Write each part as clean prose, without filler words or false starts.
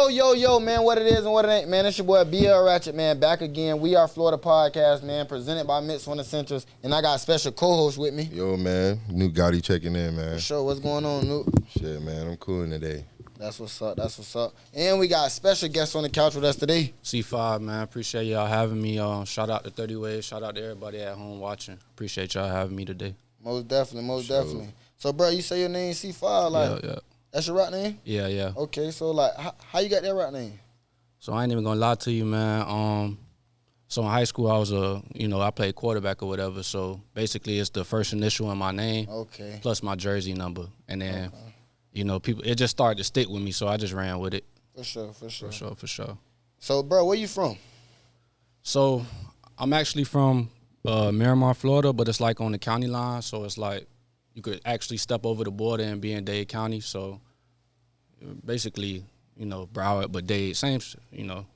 Yo, man, what it is and what it ain't, man. It's your boy BL Ratchet, man, back again. We Are Florida Podcast, man, presented by Mix One Essentials, and I got a special co-host with me. Yo, man, NupeGotti checking in, man. For sure, what's going on, Nupe? Shit, man, I'm cooling today. That's what's up. And we got a special guest on the couch with us today. CFIVE, man, appreciate y'all having me. Shout out to 30 Ways, shout out to everybody at home watching. Appreciate y'all having me today. Most definitely. So, bro, you say your name CFIVE, like, yeah. That's your rap name? Yeah. Okay, so, like, how you got that rap name? So I ain't even gonna lie to you, man. So in high school, I was I played quarterback or whatever. So basically, it's the first initial in my name, okay, plus my jersey number, and then, people, it just started to stick with me, so I just ran with it. For sure. So, bro, where you from? So I'm actually from Miramar, Florida, but it's like on the county line, so it's like you could actually step over the border and be in Dade County. So basically, Broward, but Dade, same,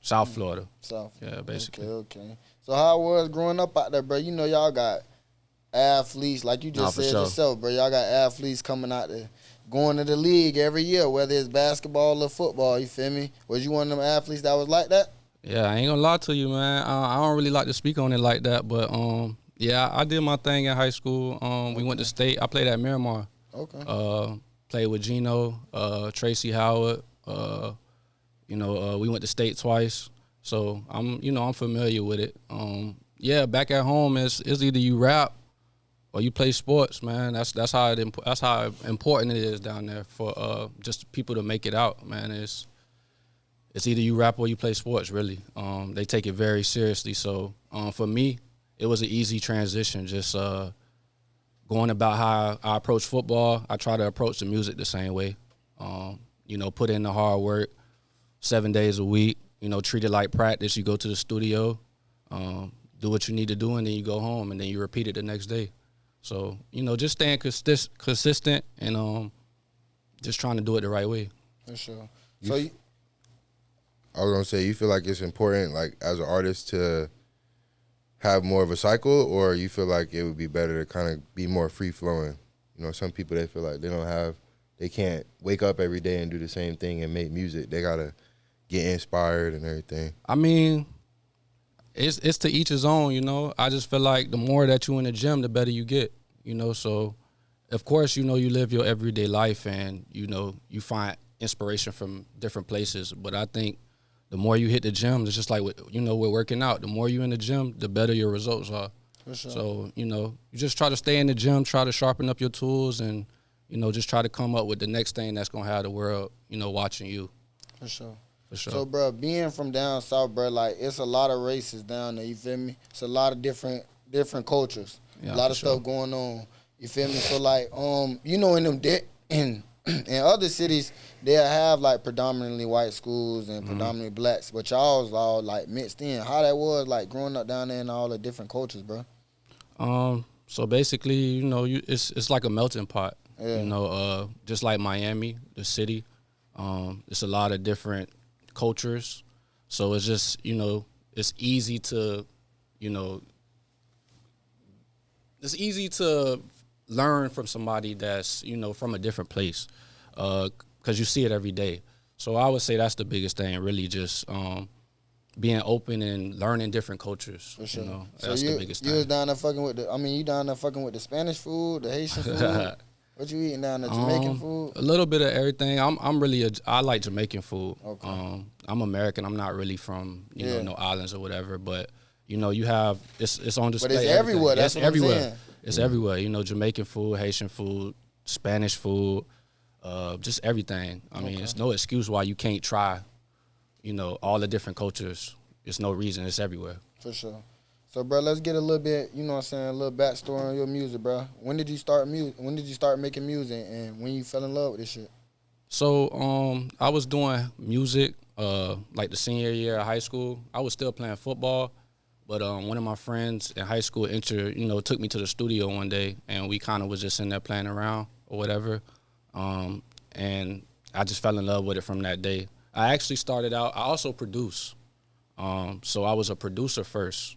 South Florida. South. Yeah, basically. Okay. So how it was growing up out there, bro? You know y'all got athletes, like you just said yourself, bro. Y'all got athletes coming out there, going to the league every year, whether it's basketball or football, you feel me? Was you one of them athletes that was like that? Yeah, I ain't gonna lie to you, man. I don't really like to speak on it like that, but yeah, I did my thing in high school. We went to state. I played at Miramar. Okay. Played with Gino, Tracy Howard. We went to state twice, so I'm familiar with it. Yeah, back at home, it's either you rap or you play sports, man. That's how important it is down there for just people to make it out, man. It's either you rap or you play sports, really. They take it very seriously. So for me, it was an easy transition, just going about how I approach football. I try to approach the music the same way. Put in the hard work, 7 days a week, treat it like practice. You go to the studio, do what you need to do, and then you go home, and then you repeat it the next day. So, just staying consistent and just trying to do it the right way. For sure. I was going to say, you feel like it's important, like, as an artist to have more of a cycle, or you feel like it would be better to kind of be more free-flowing? Some people, they feel like they can't wake up every day and do the same thing and make music. They got to get inspired and everything. I mean, it's to each his own, I just feel like the more that you in the gym, the better you get, So, of course, you live your everyday life and, you find inspiration from different places. But I think the more you hit the gym, it's just like, we're working out. The more you in the gym, the better your results are. For sure. So, you just try to stay in the gym, try to sharpen up your tools and, just try to come up with the next thing that's going to have the world, watching you. For sure. So, bro, being from down south, bro, like, it's a lot of races down there, you feel me? It's a lot of different cultures, a lot of stuff going on, you feel me? So, like, in other cities, they'll have, like, predominantly white schools and predominantly blacks, but y'all was all, like, mixed in. How that was, like, growing up down there in all the different cultures, bro? So, basically, it's like a melting pot. Yeah. Just like Miami, the city, it's a lot of different cultures. So it's just, it's easy to, learn from somebody that's, from a different place, because you see it every day. So I would say that's the biggest thing, really just being open and learning different cultures. For sure. That's the biggest thing. You was down there fucking with you down there fucing with the Spanish food, the Haitian food? What you eating down there? Jamaican food? A little bit of everything. I like Jamaican food. Okay. I'm American. I'm not really from no islands or whatever. But you have it's on display. But it's everywhere. That's what everywhere. I'm saying. It's everywhere. Jamaican food, Haitian food, Spanish food, just everything. I mean, it's no excuse why you can't try. All the different cultures. It's no reason. It's everywhere. For sure. So, bro, let's get a little bit, a little backstory on your music, bro. When did you start making music, and when you fell in love with this shit? So, I was doing music, like the senior year of high school. I was still playing football, but one of my friends in high school, took me to the studio one day, and we kind of was just in there playing around or whatever, and I just fell in love with it from that day. I actually started out. I also produce, so I was a producer first.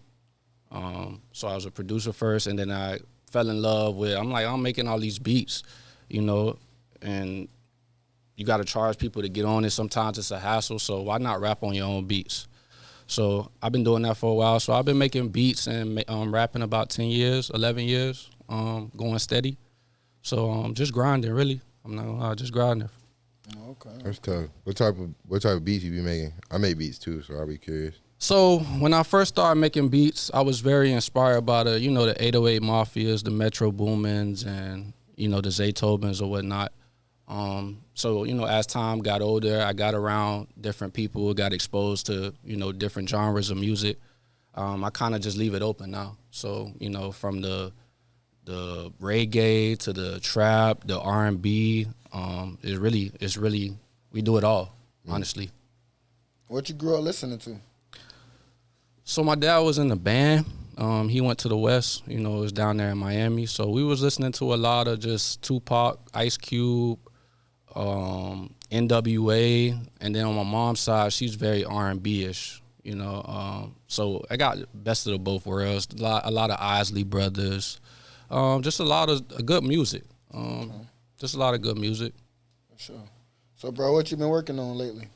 And then I fell in love with, I'm making all these beats, and you got to charge people to get on it. Sometimes it's a hassle, so why not rap on your own beats? So I've been doing that for a while. So I've been making beats and rapping about 10 years, 11 years, going steady. So just grinding, really. I'm not gonna lie, just grinding. Okay. That's tough. What type of beats you be making? I make beats too, so I'll be curious. So when I first started making beats, I was very inspired by the 808 Mafias, the Metro Boomins, and the Zaytobins or whatnot. So as time got older, I got around different people, got exposed to different genres of music. I kind of just leave it open now. So from the reggae to the trap, the R&B, it's really we do it all, honestly. What you grew up listening to? So my dad was in the band. He went to the West, it was down there in Miami. So we was listening to a lot of just Tupac, Ice Cube, NWA, and then on my mom's side, she's very R&B-ish, so I got best of the both worlds. A lot of Isley Brothers, just a lot of good music. Just a lot of good music. For sure. So, bro, what you been working on lately?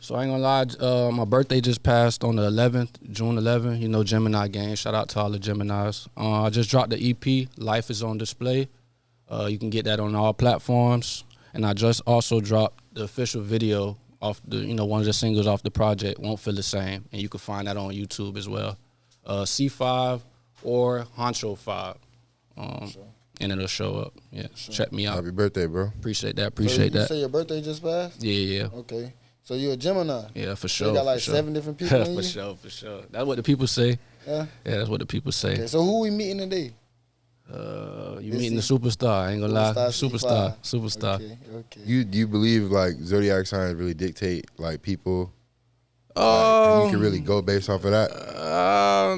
So I ain't gonna lie, my birthday just passed on the 11th, June 11th, Gemini gang. Shout out to all the Geminis. I just dropped the EP, Life is on Display. You can get that on all platforms. And I just also dropped the official video off the, one of the singles off the project, Won't Feel the Same. And you can find that on YouTube as well. CFIVE or Honcho 5. Sure. And it'll show up. Yeah, sure. Check me out. Happy birthday, bro. Appreciate that. So you say your birthday just passed? Yeah. Okay. So you're a Gemini? Yeah, for sure. So you got like 7 different people in you? For sure. That's what the people say. Yeah? Yeah, that's what the people say. Okay, so who we meeting today? You meeting the superstar. I ain't gonna lie. Superstar. Okay. You believe like zodiac signs really dictate like people? You can really go based off of that?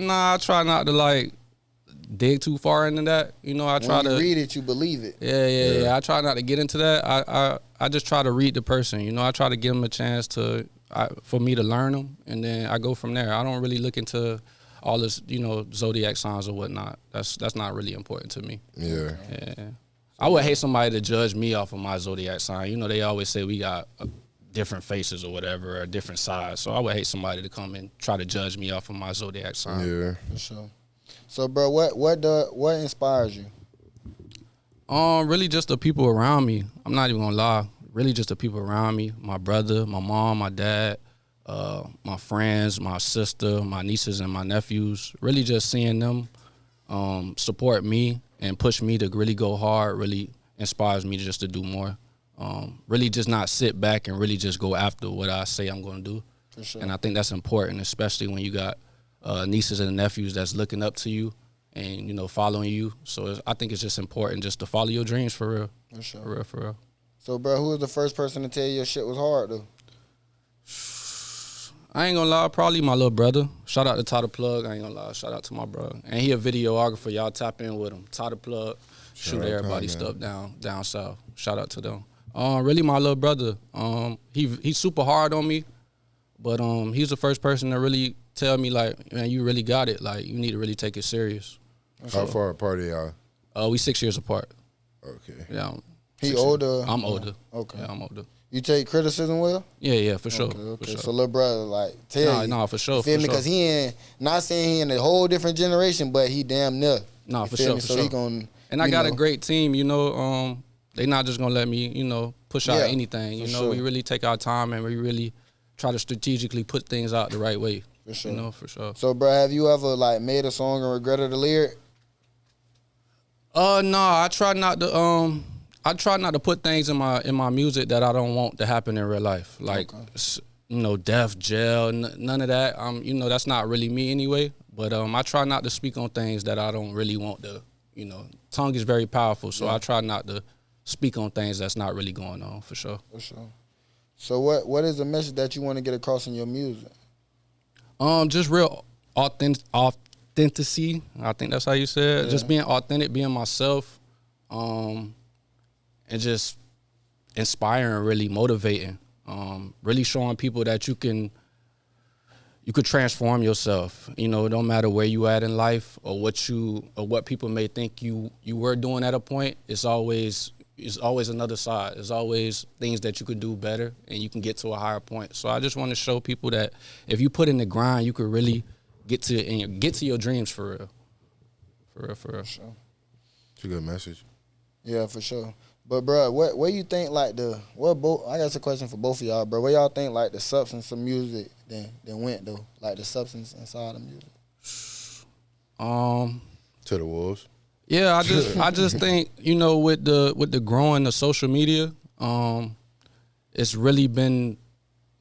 Nah, I try not to like dig too far into that. I try to read it, you believe it. Yeah. I try not to get into that. I just try to read the person. I try to give them a chance for me to learn them, and then I go from there. I don't really look into all this, zodiac signs or whatnot. That's not really important to me. Yeah. I would hate somebody to judge me off of my zodiac sign. They always say we got different faces or whatever, or different sides. So I would hate somebody to come and try to judge me off of my zodiac sign. Yeah. For sure. So, bro, what inspires you? Really just the people around me. I'm not even gonna lie. Really just the people around me. My brother, my mom, my dad, my friends, my sister, my nieces and my nephews. Really just seeing them support me and push me to really go hard really inspires me just to do more. Really just not sit back and really just go after what I say I'm gonna do. For sure. And I think that's important, especially when you got nieces and nephews that's looking up to you and, following you. So I think it's just important just to follow your dreams for real. For sure. For real. So, bro, who was the first person to tell you your shit was hard, though? I ain't gonna lie, probably my little brother. Shout out to Todd the Plug. I ain't gonna lie, shout out to my brother. And he a videographer. Y'all tap in with him. Todd the Plug. Shoot everybody stuff down south. Shout out to them. Really my little brother. He's super hard on me, but he's the first person to really tell me like, man, you really got it. Like you need to really take it serious. How far apart are y'all? We 6 years apart. Okay. Yeah. He older? I'm older. Okay. Yeah, I'm older. You take criticism well? Yeah, for sure. Okay. For sure. So little brother, like, tell you. Nah, for sure. Feel me? Because he not saying he in a whole different generation, but he damn near. Nah, for sure. So he gonna. And I got a great team, they not just gonna let me, push out anything. We really take our time and we really try to strategically put things out the right way. For sure. For sure. So, bro, have you ever like made a song and regretted the lyric? No, I try not to put things in my music that I don't want to happen in real life. Like, death, jail, none of that. That's not really me anyway. But I try not to speak on things that I don't really want to. Tongue is very powerful, so I try not to speak on things that's not really going on, for sure. For sure. So what is the message that you want to get across in your music? Just real authenticity. I think that's how you say it. Yeah. Just being authentic, being myself, and just inspiring, really motivating, really showing people that you could transform yourself. It don't matter where you at in life or what people may think you were doing at a point. It's always it's always another side. There's always things that you could do better and you can get to a higher point. So I just want to show people that if you put in the grind, you could really get to your dreams for real. For real. For sure. It's a good message. Yeah, for sure. But bro, what you think like I got a question for both of y'all, bro. Where y'all think like the substance of music then went though? Like the substance inside of music. To the wolves. Yeah, I just think, with the growing of social media, it's really been,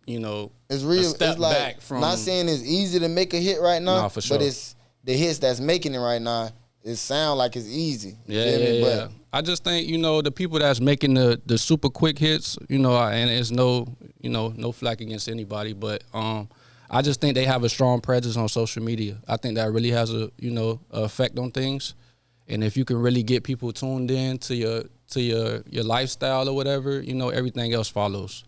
it's real. a step it's like, back from. Not saying it's easy to make a hit right now, Nah, for sure. but it's the hits that's making it right now. It sound like it's easy. Yeah. I just think, the people that's making the super quick hits, and it's no flack against anybody, but I just think they have a strong presence on social media. I think that really has a effect on things. And if you can really get people tuned in to your lifestyle or whatever, everything else follows.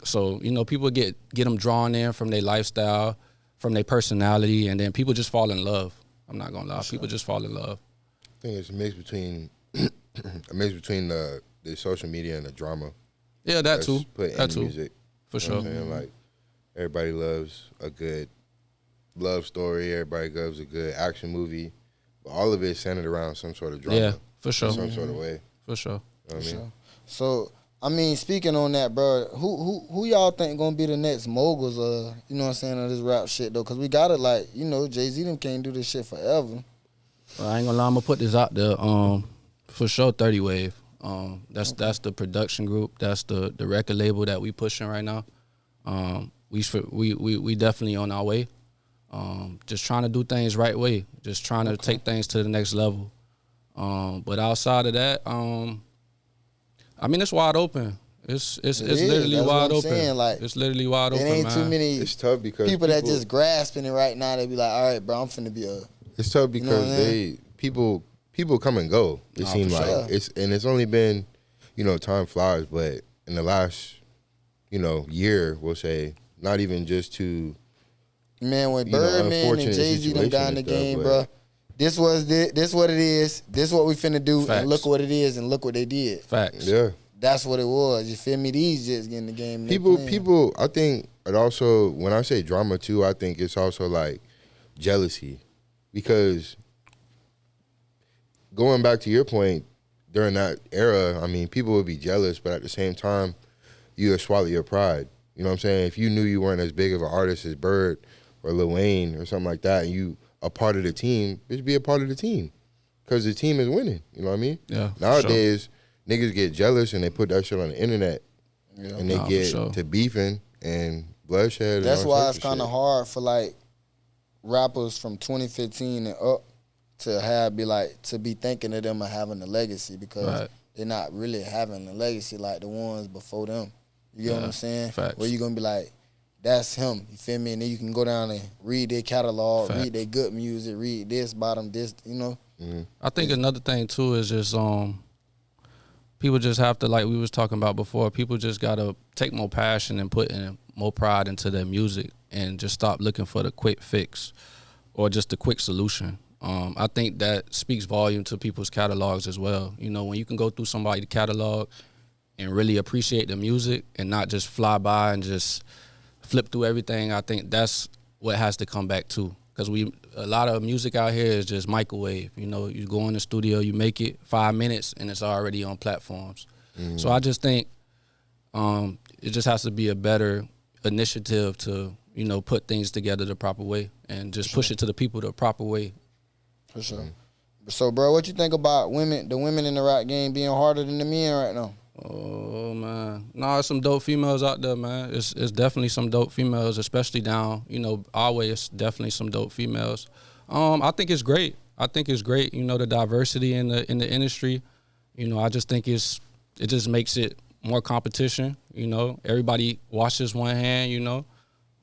So people get them drawn in from their lifestyle, from their personality, and then people just fall in love. I'm not gonna lie, people just fall in love. I think it's a mix between the social media and the drama. Yeah, that too. Put that in too. Music. For You know sure. what I'm saying? Like everybody loves a good love story. Everybody loves a good action movie. But all of it is centered around some sort of drama. Yeah, for sure. In some sort of way. For sure. You know what I mean? So, I mean, speaking on that, bro, who y'all think gonna be the next moguls, of this rap shit, though? Because we got it, like, Jay-Z them can't do this shit forever. Well, I ain't gonna lie, I'm gonna put this out there. For sure, 30 Wave. That's the production group. That's the record label that we pushing right now. We definitely on our way. Just trying to do things right way. Just trying to take things to the next level. But outside of that, I mean, it's wide open. It's literally wide open. Saying. Like, it's literally wide open, man. It ain't man. too many. It's tough because people that just grasping it right now. They be like, all right, bro, I'm finna be a. It's tough because people come and go. It seems like sure. it's only been, time flies, but in the last, year, we'll say, not even just to. Man, when Birdman and Jay-Z them got in the game, bro, this what it is. This what we finna do, Facts. and look what it is, and look what they did. Facts. Yeah. That's what it was. You feel me? These just getting the game. People. I think it also, when I say drama too, I think it's also like jealousy, because going back to your point, during that era, I mean, people would be jealous, but at the same time, you would swallow your pride. You know what I'm saying? If you knew you weren't as big of an artist as Bird or Lil Wayne or something like that, and you a part of the team, just be a part of the team, because the team is winning. You know what I mean? Yeah. Nowadays, niggas get jealous and they put that shit on the internet, and they get to beefing and bloodshed. That's and why it's kind of hard for like rappers from 2015 and up to be thinking of them and having a legacy, because they're not really having a legacy like the ones before them. You get what I'm saying? Facts. Where you gonna be like, that's him. You feel me? And then you can go down and read their catalog, read their good music, read this, bottom this. Mm-hmm. I think another thing too is just people just have to, like we was talking about before, people just gotta take more passion and put in more pride into their music, and just stop looking for the quick fix or just the quick solution. I think that speaks volume to people's catalogs as well. When you can go through somebody's catalog and really appreciate the music and not just fly by and just flip through everything, I think that's what has to come back too. Because a lot of music out here is just microwave. You go in the studio, you make it 5 minutes, and it's already on platforms. Mm-hmm. So I just think it just has to be a better initiative to, put things together the proper way and just push it to the people the proper way. For sure. Mm-hmm. So, bro, what you think about the women in the rap game being harder than the men right now? Oh, man. No, there's some dope females out there, man. It's definitely some dope females, especially down, our way. It's definitely some dope females. I think it's great. The diversity in the industry. I just think it just makes it more competition. Everybody washes one hand.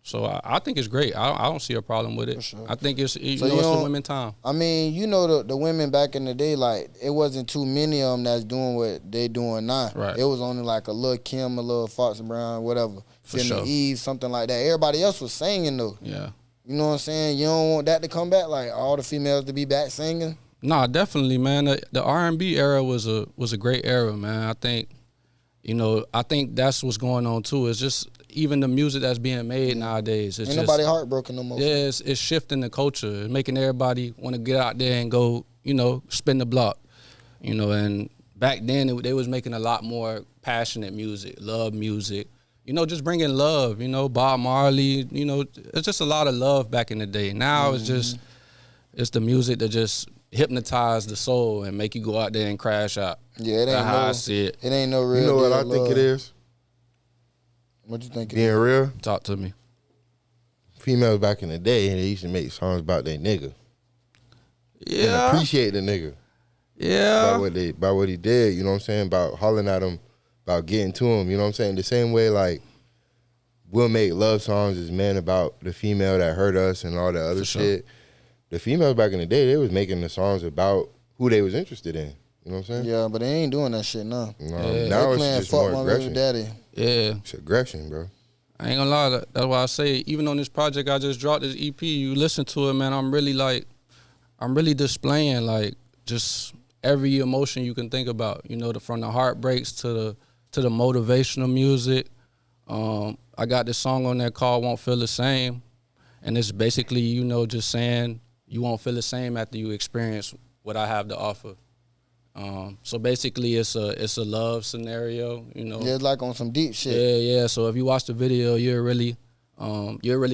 So I think it's great. I don't see a problem with it. For sure. I think it's it's the women time. I mean, the women back in the day, like, it wasn't too many of them that's doing what they doing now. Right. It was only like a little Kim, a little Foxy Brown, whatever. For sure. Eve, something like that. Everybody else was singing though. Yeah. You know what I'm saying? You don't want that to come back, like all the females to be back singing. Nah, definitely, man. The R&B era was a great era, man. I think, I think that's what's going on too. It's just even the music that's being made nowadays. It's Ain't just, nobody heartbroken no more. Yeah, it's shifting the culture. It's making everybody want to get out there and go, spin the block. And back then they was making a lot more passionate music, love music. Just bringing love. Bob Marley. It's just a lot of love back in the day. Now it's the music that just hypnotize the soul and make you go out there and crash out. Yeah, That's how I see it. It ain't no real. You know what I love. think it is? What you think? Being real. Talk to me. Females back in the day, they used to make songs about their nigga. Yeah. And appreciate the nigga. Yeah. About what he did, you know what I'm saying? About hollering at him, about getting to him, you know what I'm saying? The same way, like, we'll make love songs as men about the female that hurt us and all that other shit. The females back in the day, they was making the songs about who they was interested in. You know what I'm saying? Yeah, but they ain't doing that shit now. No, Yeah. now They it's just fuck more my aggression. baby daddy. Yeah. It's aggression, bro. I ain't gonna lie. That's why I say, even on this project I just dropped, this EP, you listen to it, man, I'm really displaying, like, just every emotion you can think about. From the heartbreaks to the motivational music. I got this song on there called Won't Feel the Same. And it's basically, just saying you won't feel the same after you experience what I have to offer. So basically it's a love scenario, Yeah, it's like on some deep shit. Yeah. So if you watch the video, you'll really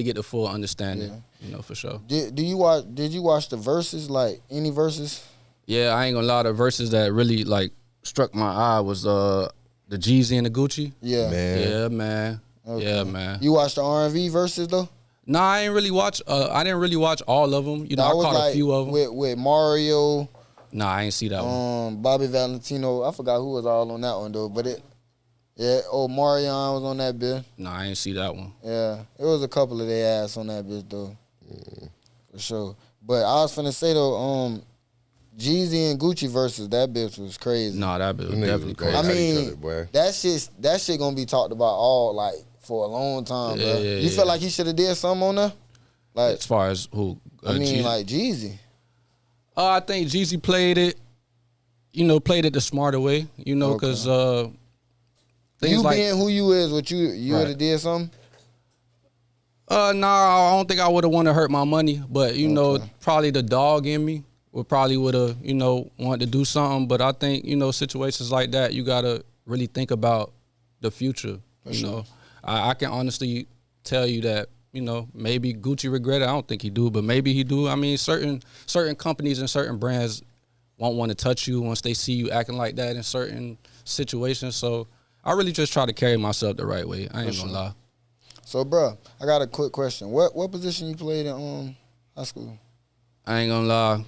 get the full understanding, for sure. Did you watch the verses, like any verses? Yeah, I ain't gonna lie, the verses that really like struck my eye was the Jeezy and the Gucci. Yeah. Man. Yeah, man. Okay. Yeah, man. You watched the R&B verses though? Nah, I didn't really watch all of them. I was caught like a few of them. with Mario. Nah, I ain't see that one. Bobby Valentino. I forgot who was all on that one though, but Marion was on that bitch. Nah, I ain't see that one. Yeah, it was a couple of their ass on that bitch though, for sure. But I was finna say though, Jeezy and Gucci versus that bitch was crazy. Nah, that bitch was Them niggas definitely was going crazy. I at each mean, other, boy. that shit gonna be talked about all like for a long time, bro. Yeah, You feel like he should have did something on there? Like, As far as who? Jeezy? like Jeezy. I think Jeezy played it the smarter way, because things You like being who you is, what you would have did something? Nah, I don't think I would have wanted to hurt my money, but probably the dog in me would have wanted to do something. But I think situations like that, you gotta really think about the future. I can honestly tell you that maybe Gucci regret it. I don't think he do, but maybe he do. I mean, certain companies and certain brands won't want to touch you once they see you acting like that in certain situations. So I really just try to carry myself the right way. I ain't gonna lie. So, bro, I got a quick question. What position you played in high school? I ain't gonna lie.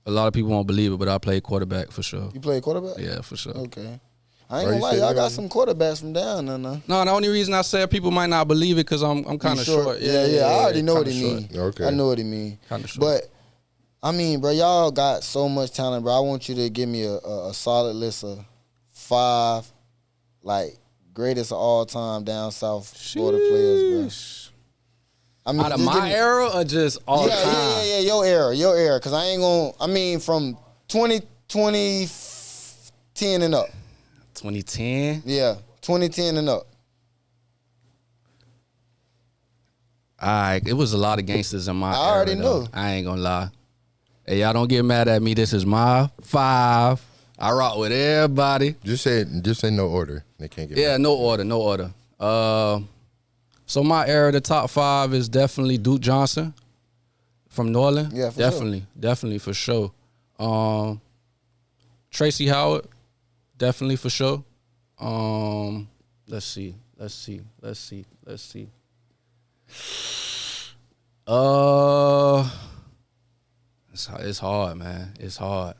A lot of people won't believe it, but I played quarterback for sure. You played quarterback? Yeah, for sure. Okay. I ain't gonna lie, y'all got some quarterbacks from down there now. No, the only reason I said people might not believe it because I'm kind of short. Yeah, I already know what he mean. Okay. I know what he mean. Kinda short. But I mean, bro, y'all got so much talent, bro. I want you to give me a solid list of 5, like, greatest of all time down south Florida players, bro. I mean, Out of my era or just all time? Yeah, your era. Cause I ain't gonna. I mean, from 2010 and up. 2010? Yeah, 2010 and up. All right, it was a lot of gangsters in my era. I already though. know. I ain't gonna lie. Hey, y'all don't get mad at me. This is my 5. I rock with everybody. Just say no order. They can't get Yeah, mad. no order. So my era, the top 5 is definitely Duke Johnson from New Orleans. Yeah, for definitely for sure. Tracy Howard, definitely for sure. Let's see. It's hard, man. It's hard.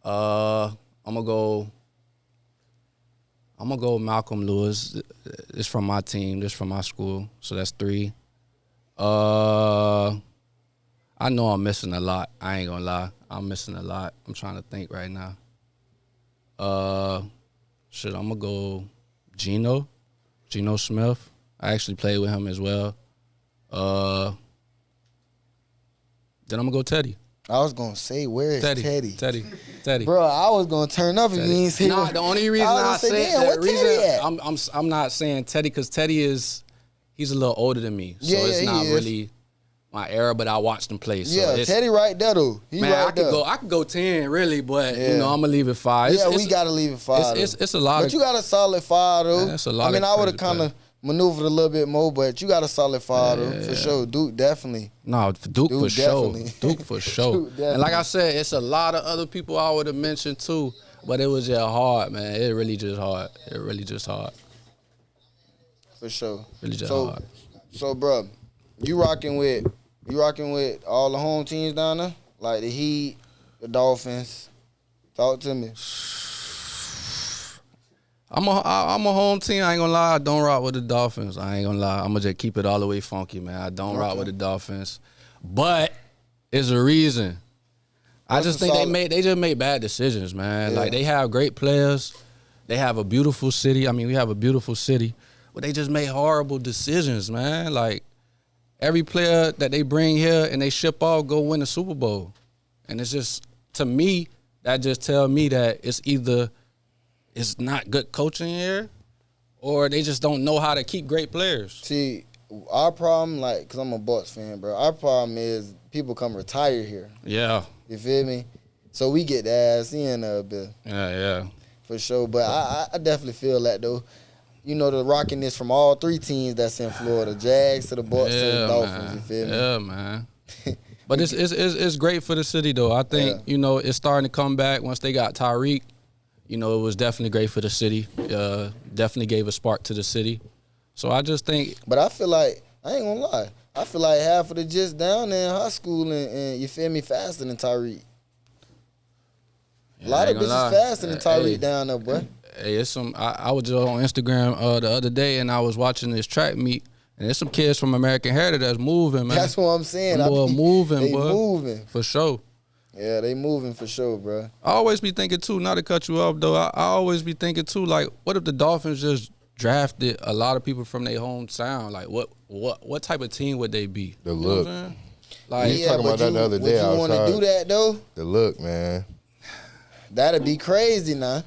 I'm gonna go Malcolm Lewis. It's from my team. This from my school. So that's 3. I know I'm missing a lot. I ain't gonna lie. I'm missing a lot. I'm trying to think right now. I'm gonna go Geno Smith. I actually played with him as well. Then I'm gonna go Teddy. I was gonna say, where is Teddy? Teddy. Bro, I was gonna turn up if you didn't say. Nah, the only reason I say that reason I'm not saying Teddy because Teddy he's a little older than me, so it's not really my era. But I watched him play. So Teddy right there though. I could go 10 really, but you know I'm gonna leave it 5. We gotta leave it 5. It's a lot. But you got a solid 5 though. Man, it's a lot. I mean, I would have kind of maneuvered a little bit more, but you got a solid 5 though, for sure. Duke definitely. No, Duke for sure. Duke for sure. And like I said, it's a lot of other people I would have mentioned too, but it was just hard, man. It really just hard. For sure. Really just hard. So, bro, you rocking with all the home teams down there, like the Heat, the Dolphins. Talk to me. I'm a home team. I ain't gonna lie. I don't rock with the Dolphins. I ain't gonna lie. I'm gonna just keep it all the way funky, man. I don't rock with the Dolphins, but it's a reason. I just think they just made bad decisions, man. Yeah. Like they have great players. They have a beautiful city. I mean, we have a beautiful city, but they just made horrible decisions, man. Like every player that they bring here and they ship off go win a Super Bowl, and it's just, to me, that just tell me that it's either it's not good coaching here, or they just don't know how to keep great players. See, our problem, like, because I'm a Bucs fan, bro, our problem is people come retire here. Yeah. You feel me? So we get the ass in a bit. Yeah. For sure. But I definitely feel that, though. You know, the rockiness from all 3 teams that's in Florida, Jags to the Bucs to the Dolphins, man. You feel me? Yeah, man. But it's great for the city, though. I think, you know, it's starting to come back once they got Tyreek. You know, it was definitely great for the city. Definitely gave a spark to the city. So I just think. But I feel like, I ain't gonna lie, I feel like half of the Jets down there in high school and you feel me, faster than Tyreek. A lot of bitches faster than Tyreek down there, boy. Hey, it's some. I was just on Instagram the other day and I was watching this track meet. And there's some kids from American Heritage that's moving, man. That's what I'm saying. Moving, boy. Moving. For sure. Yeah, they moving for sure, bro. I always be thinking, too, not to cut you off, though, I always be thinking, too, like, what if the Dolphins just drafted a lot of people from their hometown? Like, what type of team would they be? The look. You know what I'm saying? Like, yeah, talking about that the other day. Would you want to do that, though? The look, man. That'd be crazy, nah.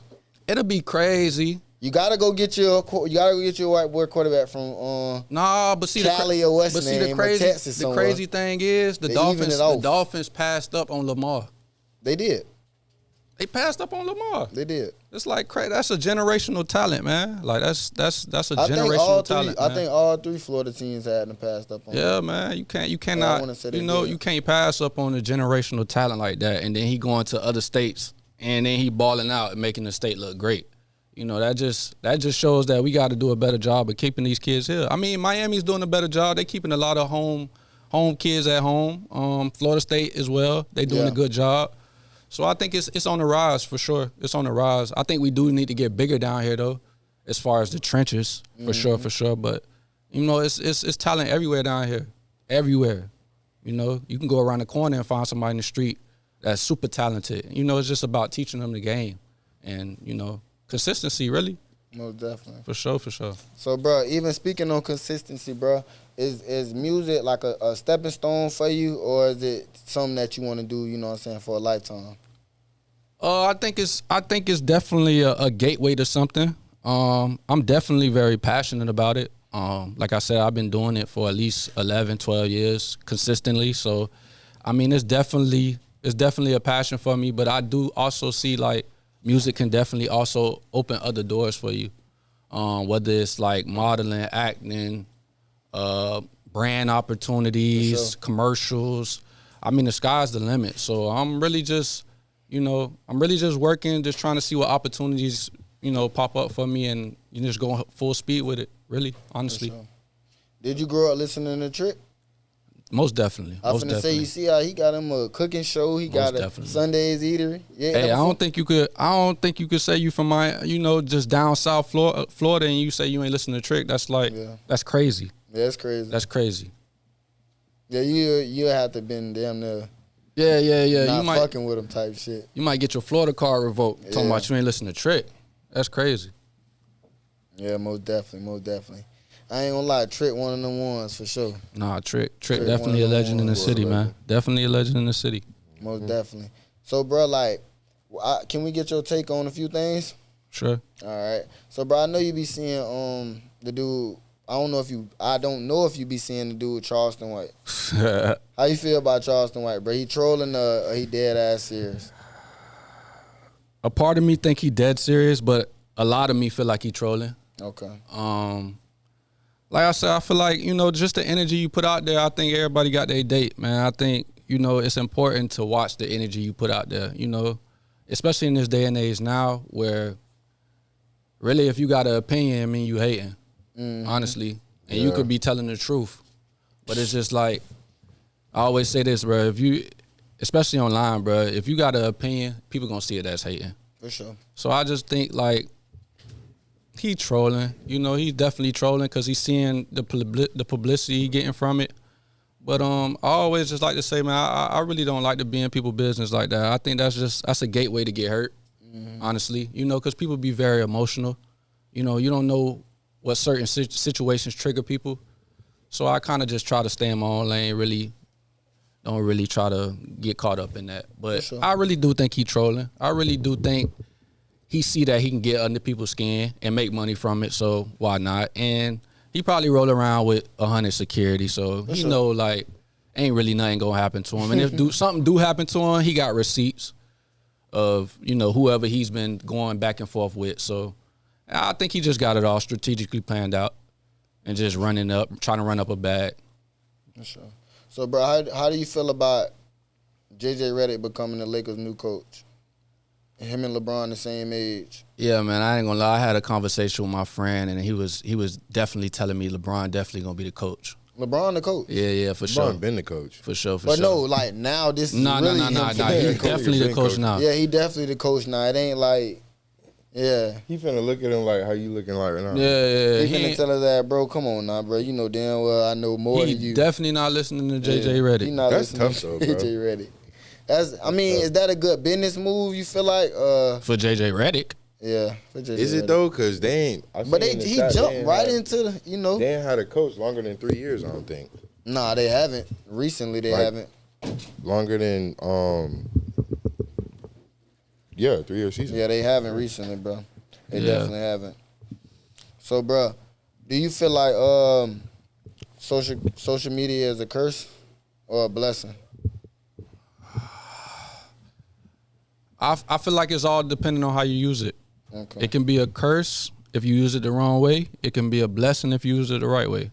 It'll be crazy. You gotta go get your white boy quarterback from but see Cali or West the crazy thing is the Dolphins passed up on Lamar. They did. They passed up on Lamar. They did. It's like crazy. That's a generational talent, man. Like that's a generational talent. I think all 3 Florida teams had them passed up on. Yeah, man. You cannot. You can't pass up on a generational talent like that, and then he going to other states, and then he balling out and making the state look great. You know, that just shows that we got to do a better job of keeping these kids here. I mean, Miami's doing a better job. They keeping a lot of home kids at home. Florida State as well. They doing a good job. So I think it's on the rise for sure. It's on the rise. I think we do need to get bigger down here though, as far as the trenches for sure. But you know, it's talent everywhere down here, everywhere. You know, you can go around the corner and find somebody in the street that's super talented. You know, it's just about teaching them the game, and you know. Consistency, really. Most definitely. For sure. So, bro, even speaking on consistency, bro, is music like a stepping stone for you, or is it something that you want to do, you know what I'm saying, for a lifetime? I think it's definitely a gateway to something. I'm definitely very passionate about it. Like I said, I've been doing it for at least 11, 12 years consistently. So, I mean, it's definitely a passion for me, but I do also see, like, music can definitely also open other doors for you, whether it's like modeling, acting, brand opportunities, commercials. I mean, the sky's the limit. So I'm really just working, just trying to see what opportunities, you know, pop up for me, and you just go full speed with it, really, honestly. Sure. Did you grow up listening to Trick? Most definitely. I was gonna say, you see how he got him a cooking show. He got a Sundays eatery. Yeah. Hey, I don't think you could say you from just down south Florida, and you say you ain't listening to Trick. That's like that's crazy. Yeah, that's crazy. That's crazy. Yeah, you have to been damn near. Yeah. Not you might fucking with him type shit. You might get your Florida card revoked talking about you ain't listening to Trick. That's crazy. Yeah, most definitely. I ain't gonna lie, Trick one of them ones for sure. Nah, Trick definitely a legend in the city, man. Definitely a legend in the city. Most definitely. So, bro, like, can we get your take on a few things? Sure. All right. So, bro, I know you be seeing the dude. I don't know if you be seeing the dude Charleston White. How you feel about Charleston White, bro? He trolling he dead ass serious? A part of me think he dead serious, but a lot of me feel like he trolling. Okay. Like I said, I feel like, just the energy you put out there, I think everybody got their date, man. I think, it's important to watch the energy you put out there, especially in this day and age now where really if you got an opinion, I mean, you hating, honestly. And you could be telling the truth. But it's just like, I always say this, bro, especially online, bro, if you got an opinion, people gonna see it as hating. For sure. So I just think, like, he trolling. He's definitely trolling because he's seeing the publicity he getting from it. But I always just like to say, man, I really don't like to be in people's business like that. I think that's a gateway to get hurt, honestly. Because people be very emotional. You don't know what certain situations trigger people. So I kind of just try to stay in my own lane, don't really try to get caught up in that. But sure. I really do think he trolling. I really do think he see that he can get under people's skin and make money from it, so why not? And he probably roll around with 100 security, so he know, like, ain't really nothing gonna happen to him. And if something do happen to him, he got receipts of, whoever he's been going back and forth with. So I think he just got it all strategically planned out and just trying to run up a bag. For sure. So, bro, how do you feel about JJ Redick becoming the Lakers' new coach? Him and LeBron the same age. Yeah, man, I ain't gonna lie. I had a conversation with my friend, and he was definitely telling me LeBron definitely gonna be the coach. LeBron the coach? Yeah, for sure. LeBron been the coach. For sure. But no, like, now this is really him. Nah. He's definitely the coach now. Yeah, he definitely the coach now. It ain't like, yeah. He finna look at him like, how you looking like right now? Yeah. He finna tell us that, bro, come on now, bro. You know damn well I know more than you. He definitely not listening to JJ Redick. He not That's listening tough, though, to bro. JJ Redick. Is that a good business move, you feel like? For JJ Redick? Yeah. For JJ Is Redick. it, though? Because they ain't. But he jumped right into the, They ain't had a coach longer than 3 years, I don't think. Nah, they haven't. Recently, they haven't. Longer than, 3-year season. Yeah, they haven't recently, bro. They definitely haven't. So, bro, do you feel like social media is a curse or a blessing? I feel like it's all depending on how you use it. Okay. It can be a curse if you use it the wrong way. It can be a blessing if you use it the right way.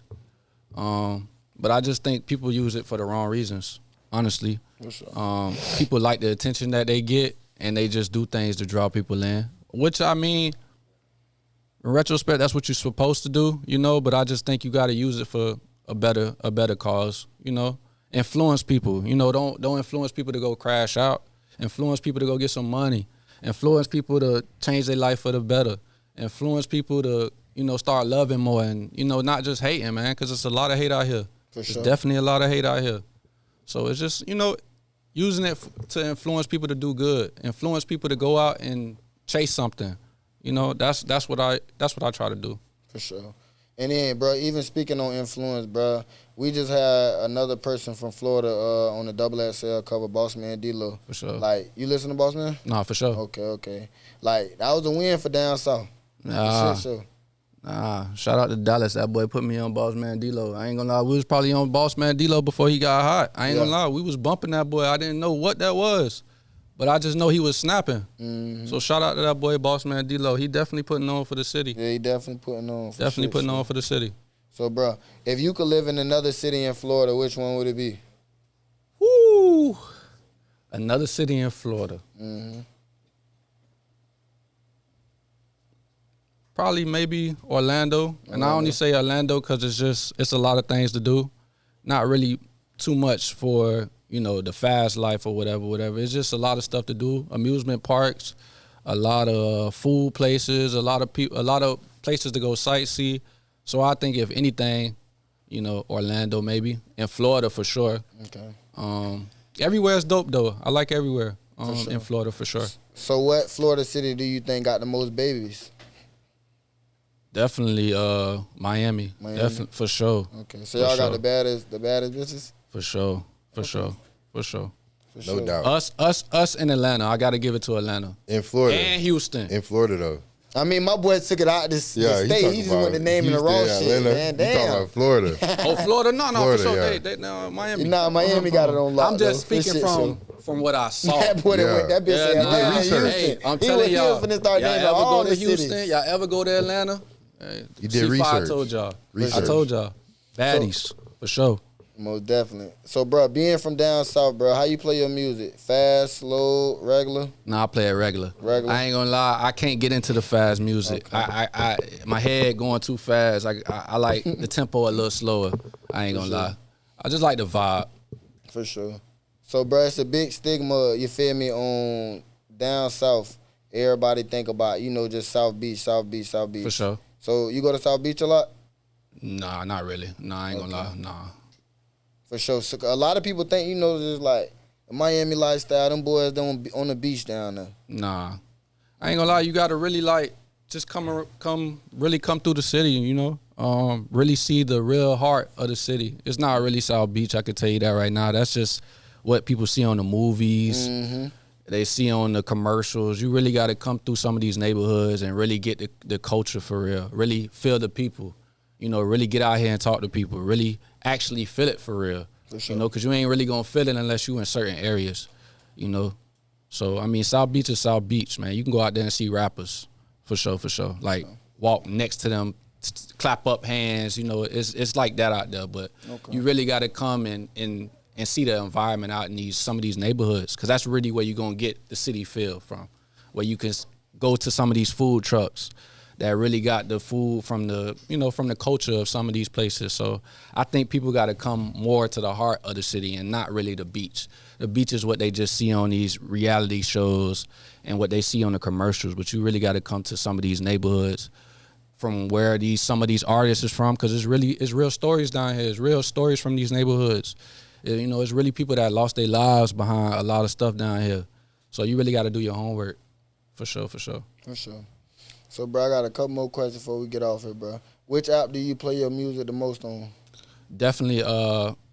But I just think people use it for the wrong reasons, honestly. For sure. People like the attention that they get, and they just do things to draw people in, which, I mean, in retrospect, that's what you're supposed to do, but I just think you got to use it for a better cause, Influence people, don't influence people to go crash out. Influence people to go get some money. Influence people to change their life for the better. Influence people to, start loving more and, not just hating, man, because it's a lot of hate out here. For sure. There's definitely a lot of hate out here. So it's just, using it to influence people to do good. Influence people to go out and chase something. That's what I try to do. For sure. And then, bro, even speaking on influence, bro, we just had another person from Florida on the XXL cover, Boss Man D-Lo. For sure. Like, you listen to Boss Man? Nah, for sure. Okay. Like, that was a win for down south. Nah. For sure. Nah, shout out to Dallas. That boy put me on Boss Man D-Lo. I ain't gonna lie, we was probably on Boss Man D-Lo before he got hot. I ain't gonna lie, we was bumping that boy. I didn't know what that was, but I just know he was snapping. Mm-hmm. So shout out to that boy, Boss Man D-Lo. He definitely putting on for the city. Yeah, he definitely putting on. Definitely putting on for the city. So, bro, if you could live in another city in Florida, which one would it be? Woo! Another city in Florida. Mm-hmm. Probably maybe Orlando. And I only say Orlando because it's a lot of things to do. Not really too much for, the fast life or whatever. It's just a lot of stuff to do. Amusement parks, a lot of food places, a lot of places to go sightsee. So I think if anything, Orlando maybe. And Florida for sure. Okay. Everywhere is dope though. I like everywhere sure. in Florida for sure. So what Florida city do you think got the most babies? Definitely Miami. Definitely for sure. Okay. So y'all got the baddest bitches? For sure. No doubt. Us in Atlanta. I got to give it to Atlanta. In Florida. And Houston. In Florida, though. I mean, my boy took it out the state. He just went to naming the wrong shit, man. Damn. You talking about Florida. Oh, Florida? No, Florida, for sure. yeah. They Miami. Nah, Miami got it on lock. I'm just though. speaking from what I saw. That boy went, that bitch said, Houston. Hey, I'm telling y'all, finna start y'all naming ever all go the to Houston? cities. Y'all ever go to Atlanta? Hey, You did C5 research. told y'all. Research. I told y'all. Baddies, for sure. Most definitely. So, bro, being from down south, bro, how you play your music? Fast, slow, regular? Nah, I play it regular. Regular? I ain't gonna lie, I can't get into the fast music. Okay. I my head going too fast. I like the tempo a little slower. I ain't gonna lie. I just like the vibe. For sure. So, bro, it's a big stigma, you feel me, on down south. Everybody think about, just South Beach, South Beach, South Beach. For sure. So, you go to South Beach a lot? Nah, not really. Nah, I ain't gonna lie. Nah. For sure. So, a lot of people think, just like the Miami lifestyle, them boys don't be on the beach down there. Nah. I ain't gonna lie, you gotta really just come through the city, really see the real heart of the city. It's not really South Beach, I could tell you that right now. That's just what people see on the movies. Mm-hmm. They see on the commercials. You really gotta come through some of these neighborhoods and really get the culture for real. Really feel the people. Really get out here and talk to people. Really actually feel it for real. For sure. Because you ain't really gonna feel it unless you in certain areas, So, I mean, South Beach is South Beach, man. You can go out there and see rappers, for sure. Like, walk next to them, clap up hands, it's like that out there. But you really got to come and see the environment out in some of these neighborhoods, because that's really where you're going to get the city feel from, where you can go to some of these food trucks that really got the food from the culture of some of these places. So I think people got to come more to the heart of the city and not really the beach. The beach is what they just see on these reality shows and what they see on the commercials, but you really got to come to some of these neighborhoods from where some of these artists is from, because it's real stories down here. It's real stories from these neighborhoods. It's really people that lost their lives behind a lot of stuff down here. So you really got to do your homework, for sure. For sure. So, bro, I got a couple more questions before we get off here, bro. Which app do you play your music the most on? Definitely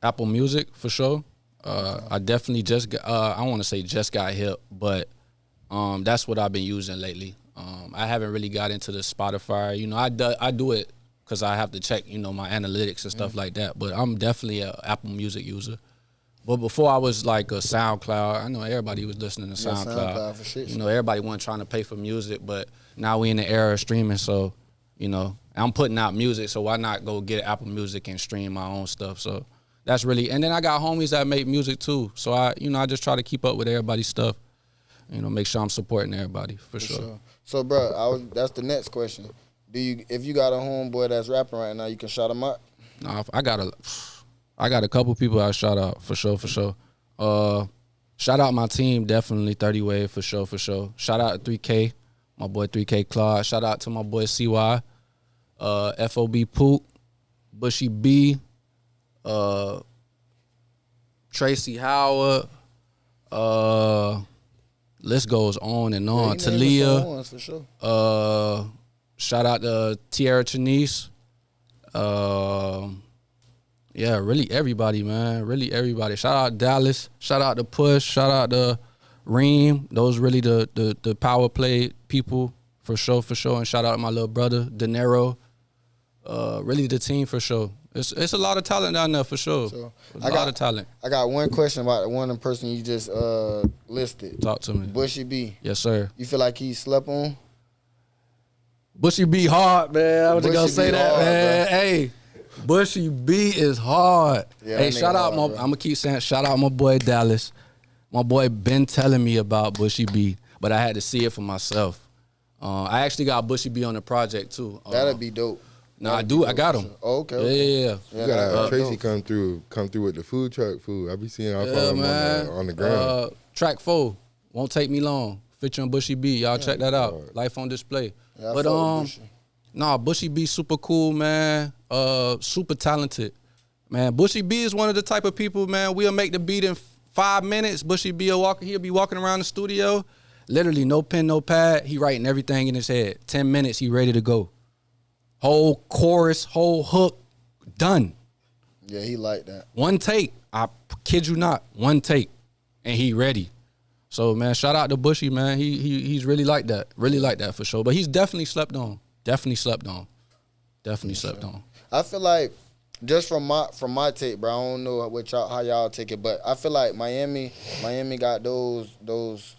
Apple Music, for sure. I definitely just got hip, but that's what I've been using lately. I haven't really got into the Spotify. I do it because I have to check, my analytics and stuff like that. But I'm definitely an Apple Music user. But before I was like a SoundCloud. I know everybody was listening to SoundCloud. SoundCloud for shit. Everybody wasn't trying to pay for music, but now we in the era of streaming, so I'm putting out music, so why not go get Apple Music and stream my own stuff? So that's really, and then I got homies that make music too, so I just try to keep up with everybody's stuff, make sure I'm supporting everybody for sure. So, bro, that's the next question. If you got a homeboy that's rapping right now, you can shout him out? Nah, I got a couple people I shout out for sure. Shout out my team, definitely 30 Wave for sure. Shout out to 3K, my boy 3K Claude. Shout out to my boy CY, FOB Poop, Bushy B, Tracy Howard. List goes on and on. Talia. For sure. Shout out to Tierra Chinese. Yeah, really everybody, man. Really everybody. Shout out Dallas. Shout out to Push. Shout out to Reem. Those really the power play people for sure. And shout out to my little brother, De Niro. Really the team for sure. It's a lot of talent down there for sure. So, a lot of talent. I got one question about the one person you just listed. Talk to me. Bushy B. Yes, sir. You feel like he slept on? Bushy B hard, man. I was just gonna say that, hard, man. Bro. Hey. Bushy B is hard. Yeah, hey, shout out I'm gonna keep saying shout out my boy Dallas. My boy been telling me about Bushy B, but I had to see it for myself. I actually got Bushy B on the project too. That'd be dope. I do. I got him. Sure. Oh, okay. Yeah. You gotta Tracy come through with the food truck food. I be seeing I follow him on the ground. Track 4 won't take me long. Featuring Bushy B. Y'all check that out. Life on display. Yeah, but Bushy B super cool, man. Super talented, man. Bushy B is one of the type of people, man. We'll make the beat in 5 minutes. Bushy B he'll be walking around the studio, literally no pen, no pad. He writing everything in his head. 10 minutes, he ready to go. Whole chorus, whole hook, done. Yeah, he like that. One take. I kid you not, one take. and he ready. So man, shout out to Bushy, man. He's really like that. Really like that for sure. But he's definitely slept on. Definitely slept on. I feel like just from my take, bro. I don't know how y'all take it, but I feel like Miami got those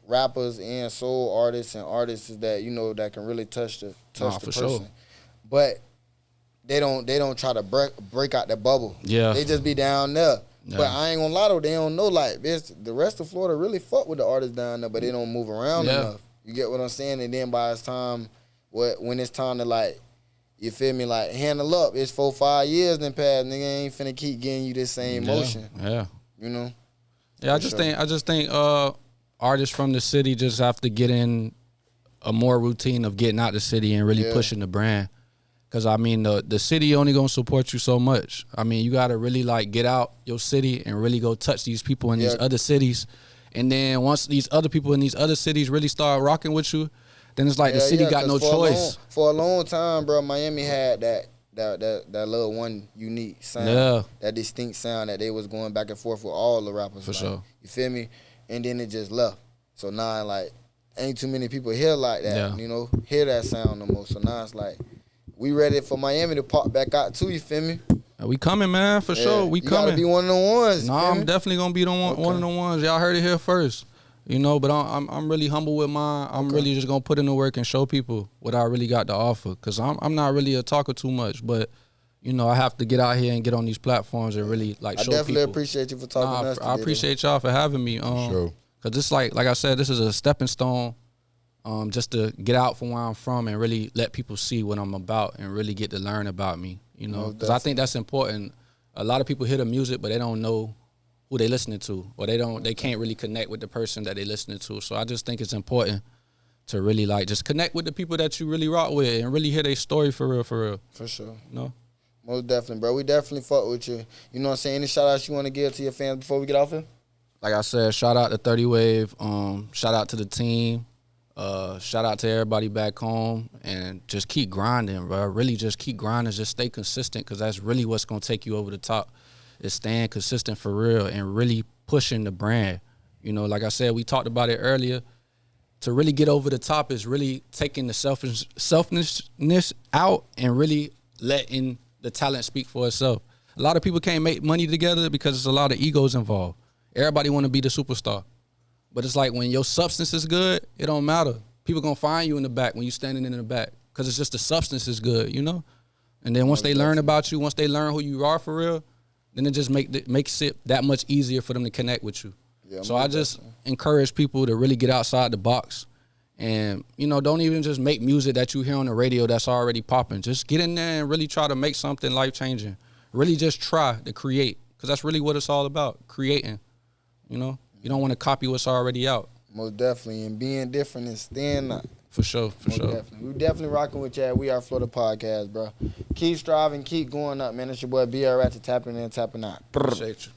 rappers and soul artists and artists that that can really touch the person. Sure. But they don't try to break out the bubble. Yeah. They just be down there. Yeah. But I ain't gonna lie though, they don't know like this. The rest of Florida really fuck with the artists down there, but they don't move around enough. You get what I'm saying? And then by this time, when it's time to like, you feel me, like handle up, it's 4-5 years then passed. Nigga ain't finna keep getting you this same motion. Yeah. You know? Yeah, I just think artists from the city just have to get in a more routine of getting out the city and really pushing the brand. Because, I mean, the city only going to support you so much. I mean, you got to really, like, get out your city and really go touch these people in these other cities. And then once these other people in these other cities really start rocking with you, then it's like the city got no choice. For a long time, bro, Miami had that little one unique sound. That distinct sound that they was going back and forth with all the rappers. For sure. You feel me? And then it just left. So now, like, ain't too many people here like that, hear that sound no more. So now it's like, we ready for Miami to pop back out too, you feel me? We coming, man, for sure. We coming. You gotta be one of the ones. No, I'm definitely gonna be one of the ones. Y'all heard it here first. But I'm really humble with mine. I'm really just gonna put in the work and show people what I really got to offer. Cause I'm not really a talker too much, but I have to get out here and get on these platforms and really show people. I definitely appreciate you for talking to us. I appreciate y'all for having me. Sure. Cause it's like I said, this is a stepping stone. Just to get out from where I'm from and really let people see what I'm about and really get to learn about me, because I think that's important. A lot of people hear the music, but they don't know who they listening to, or they can't really connect with the person that they listening to. So I just think it's important to really just connect with the people that you really rock with and really hear their story for real. For sure. Most definitely, bro. We definitely fuck with you. You know what I'm saying? Any shout outs you want to give to your fans before we get off here? Like I said, shout out to 30 Wave. Shout out to the team. Shout out to everybody back home, and just keep grinding, bro. Really just keep grinding. Just stay consistent, because that's really what's going to take you over the top, is staying consistent for real and really pushing the brand. Like I said, we talked about it earlier. To really get over the top is really taking the selfishness out and really letting the talent speak for itself. A lot of people can't make money together because there's a lot of egos involved. Everybody want to be the superstar. But it's like when your substance is good, it don't matter. People going to find you in the back when you standing in the back, because it's just the substance is good, And then once they learn about you, once they learn who you are for real, then it just makes it that much easier for them to connect with you. Yeah, so I just encourage people to really get outside the box and, don't even just make music that you hear on the radio that's already popping. Just get in there and really try to make something life-changing. Really just try to create, because that's really what it's all about, creating, You don't want to copy what's already out. Most definitely. And being different and staying up. For sure. Definitely. We're definitely rocking with you. We are Florida Podcast, bro. Keep striving, keep going up, man. It's your boy BL Ratchet, tapping in, tapping out. Appreciate you.